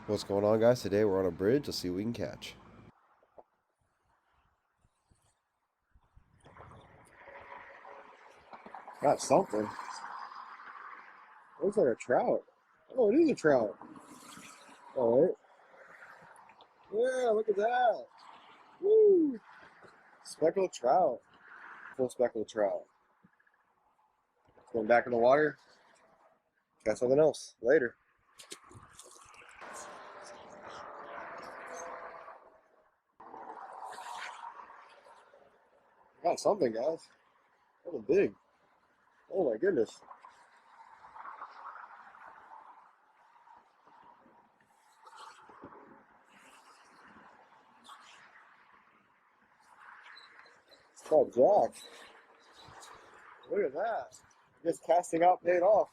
What's going on, guys? Today we're on a bridge. Let's see what we can catch. Got something. Looks like a trout. Oh, it is a trout. All right. Yeah, look at that. Woo! Speckled trout. Full speckled trout. Going back in the water. Got something else later. Got something, guys. That was big. Oh my goodness. It's called Jack. Look at that. Just casting out paid off.